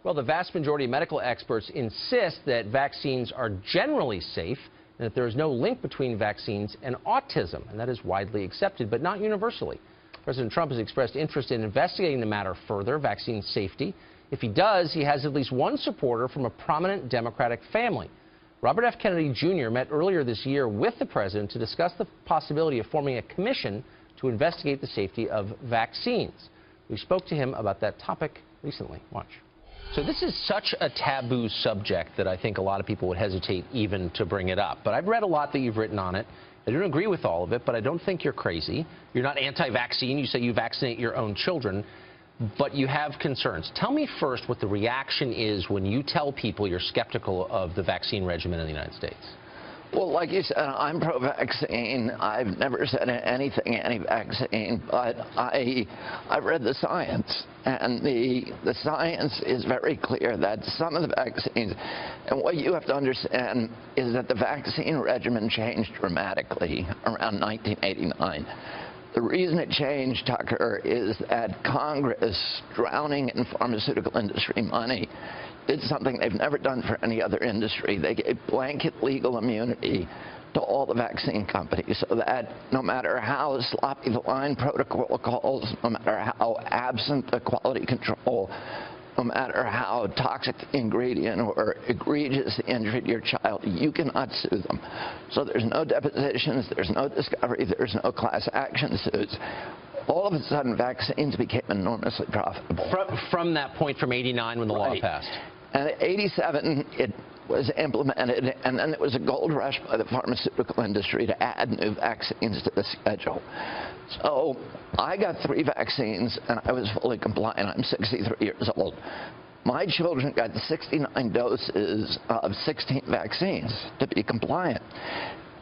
Well, the vast majority of medical experts insist that vaccines are generally safe and that there is no link between vaccines and autism, and that is widely accepted, but not universally. President Trump has expressed interest in investigating the matter further, vaccine safety. If he does, he has at least one supporter from a prominent Democratic family. Robert F. Kennedy Jr. met earlier this year with the president to discuss the possibility of forming a commission to investigate the safety of vaccines. We spoke to him about that topic recently. Watch. So this is such a taboo subject that I think a lot of people would hesitate even to bring it up. But I've read a lot that you've written on it. I don't agree with all of it, but I don't think you're crazy. You're not anti-vaccine. You say you vaccinate your own children, but you have concerns. Tell me first what the reaction is when you tell people you're skeptical of the vaccine regimen in the United States. Well, like you said, I'm pro-vaccine. I've never said anything anti-vaccine, but I've read the science, and the science is very clear that some of the vaccines, and what you have to understand is that the vaccine regimen changed dramatically around 1989. The reason it changed, Tucker, is that Congress, drowning in pharmaceutical industry money, did something they've never done for any other industry. They gave blanket legal immunity to all the vaccine companies so that no matter how sloppy the line protocol calls, no matter how absent the quality control, no matter how toxic the ingredient or egregious the injury to your child, you cannot sue them. So there's no depositions, there's no discovery, there's no class action suits. All of a sudden, vaccines became enormously profitable. From that point, from '89 when the law passed. And in '87, it was implemented, and then there was a gold rush by the pharmaceutical industry to add new vaccines to the schedule. So I got 3 vaccines, and I was fully compliant. I'm 63 years old. My children got 69 doses of 16 vaccines to be compliant.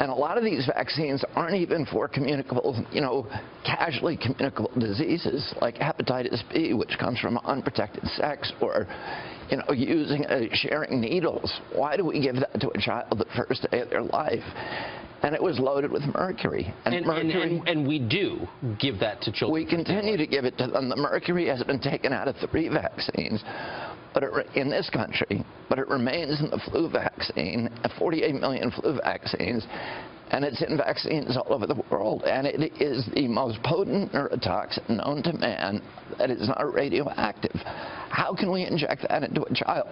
And a lot of these vaccines aren't even for communicable, casually communicable diseases like hepatitis B, which comes from unprotected sex, or, sharing needles. Why do we give that to a child the first day of their life? And it was loaded with mercury. And we do give that to children. We continue to give it to them. The mercury has been taken out of 3 vaccines in this country, but it remains in the flu vaccine, 48 million flu vaccines, and it's in vaccines all over the world. And it is the most potent neurotoxin known to man that is not radioactive. How can we inject that into a child?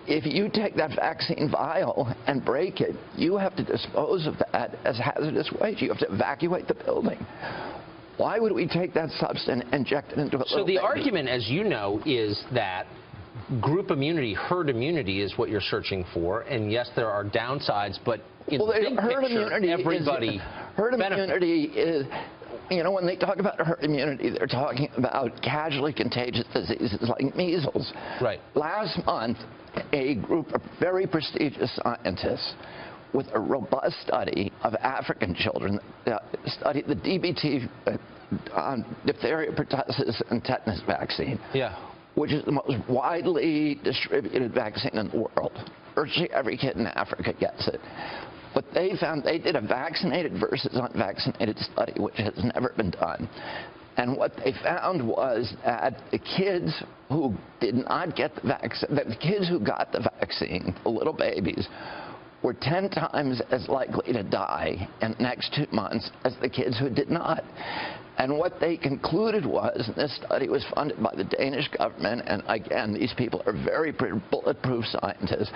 If you take that vaccine vial and break it, you have to dispose of that as hazardous waste. You have to evacuate the building. Why would we take that substance and inject it into a little baby? Argument, as you know, is that group immunity, herd immunity is what you're searching for, and yes, there are downsides, but in the big picture, everybody immunity is, when they talk about herd immunity, they're talking about casually contagious diseases like measles. Right. Last month, a group of very prestigious scientists with a robust study of African children studied the DBT, diphtheria, pertussis, and tetanus vaccine. Yeah. Which is the most widely distributed vaccine in the world. Virtually every kid in Africa gets it. But they found they did a vaccinated versus unvaccinated study, which has never been done. And what they found was that the kids who did not get the vaccine, the kids who got the vaccine, the little babies, were 10 times as likely to die in the next 2 months as the kids who did not. And what they concluded was, and this study was funded by the Danish government, and again, these people are very bulletproof scientists,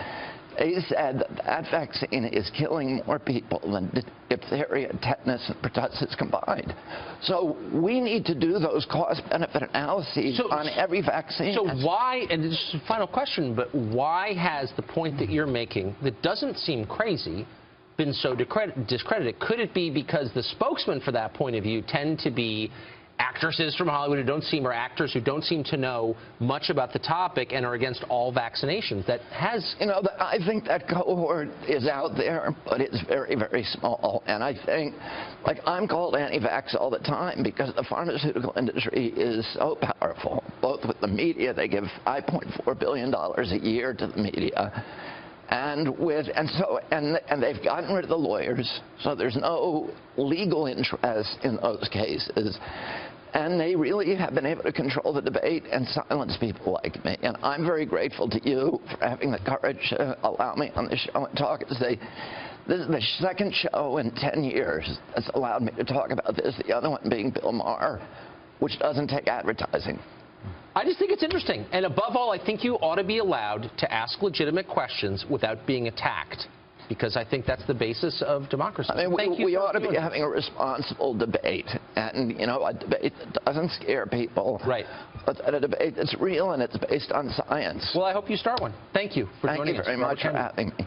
they said that that vaccine is killing more people than diphtheria, tetanus, and pertussis combined. So we need to do those cost-benefit analyses on every vaccine. So why, and this is a final question, but why has the point that you're making, that doesn't seem crazy, been so discredited? Could it be because the spokesmen for that point of view tend to be actresses from Hollywood or actors who don't seem to know much about the topic and are against all vaccinations? That has... I think that cohort is out there, but it's very, very small. And I think, I'm called anti-vax all the time because the pharmaceutical industry is so powerful, both with the media. They give $5.4 billion a year to the media. And they've gotten rid of the lawyers, so there's no legal interest in those cases. And they really have been able to control the debate and silence people like me. And I'm very grateful to you for having the courage to allow me on the show and talk and say, this is the second show in 10 years that's allowed me to talk about this, the other one being Bill Maher, which doesn't take advertising. I just think it's interesting. And above all, I think you ought to be allowed to ask legitimate questions without being attacked, because I think that's the basis of democracy. I mean, we ought to be having a responsible debate, and, you know, a debate that doesn't scare people. Right. But a debate that's real and it's based on science. Well, I hope you start one. Thank you for joining us. Thank you very much for having me.